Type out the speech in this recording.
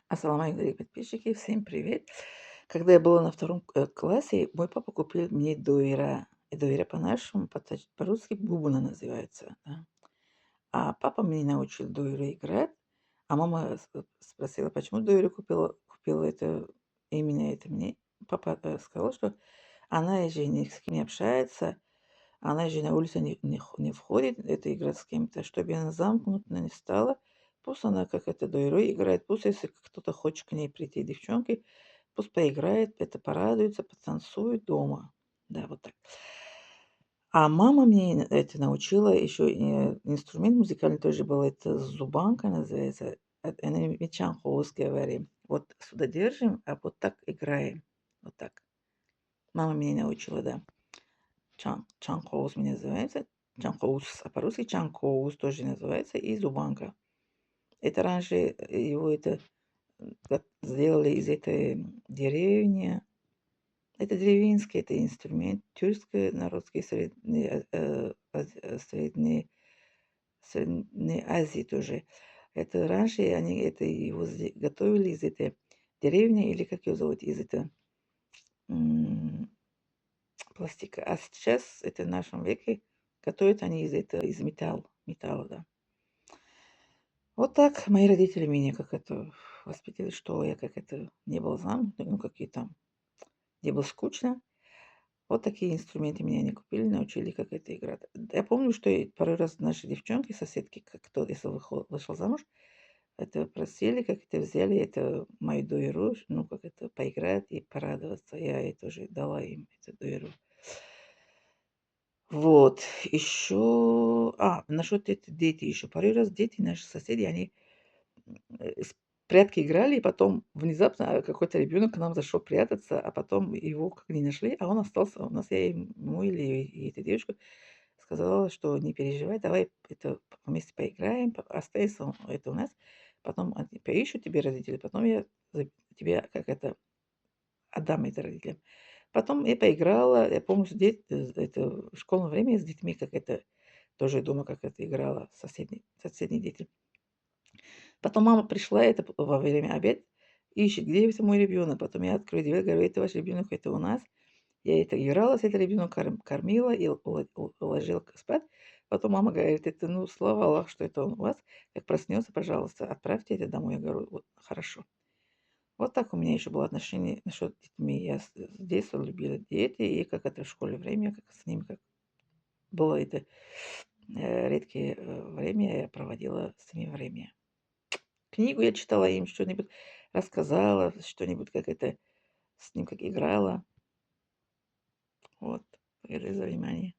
Ассаламу алейкум, дорогие подписчики, всем привет. Когда я была на втором классе, мой папа купил мне дуэра. И дуэра по-нашему, по-русски бубна называется. Да. А папа меня научил дуэру играть, а мама спросила, почему дуэру купила это, именно это мне. Папа сказал, что она же ни с кем не общается, она же на улицу не входит, это играть с кем-то, чтобы она замкнута не стала. Пусть она как это до игры играет, пусть если кто-то хочет к ней прийти, девчонки, пусть поиграет, это порадуется, потанцует дома. Да, вот так. А мама мне это научила еще инструмент музыкальный тоже был, это зубанка называется. Она мечанхоус говорим. Вот сюда держим, а вот так играем. Вот так. Мама меня научила, да. Чанкоус мне называется. Чанкоус, а по-русски чанкоус тоже называется, и зубанка. Это раньше его это как сделали из этой деревни. Это деревенский это инструмент, тюркский народский Средней Азии тоже. Это раньше они это его готовили из этой деревни, или как ее зовут, из этой м, пластика. А сейчас, это в нашем веке, готовят они из металла, да. Вот так мои родители меня как это воспитали, что я как это не был замкнут, ну, какие там, не было скучно. Вот такие инструменты меня не купили, научили, как это играть. Я помню, что и пару раз наши девчонки, соседки, как кто, если вышел замуж, это просили, как это взяли, это мою дуэру, ну, как это поиграть и порадоваться. Я ей тоже дала им эту дуэру. Вот, еще, насчет эти дети еще. Пару раз дети, наши соседи, они в прятки играли, и потом внезапно какой-то ребенок к нам зашел прятаться, а потом его как не нашли, а он остался у нас. Я ему или этой девушке сказала, что не переживай, давай это вместе поиграем, останется это у нас, потом они поищут тебе родители, потом я тебе как это отдам это родителям. Потом я поиграла, я помню, что это в школьное время с детьми, как это тоже дома, как это играла, соседние дети. Потом мама пришла, это во время обед, ищет, где это мой ребенок. Потом я открою дверь, говорю, это ваш ребенок, это у нас. Я это играла с этим ребенком, кормила и уложила спать. Потом мама говорит, это, ну, слава Аллаху, что это он у вас. Как проснется, пожалуйста, отправьте это домой. Я говорю, вот, хорошо. Вот так у меня еще было отношение насчет детьми. Я с детства любила дети, и как это в школе время, как с ними, как было это редкие время, я проводила с ними время. Книгу я читала им, что-нибудь рассказала, что-нибудь как это с ним как играла. Вот. Благодарю за внимание.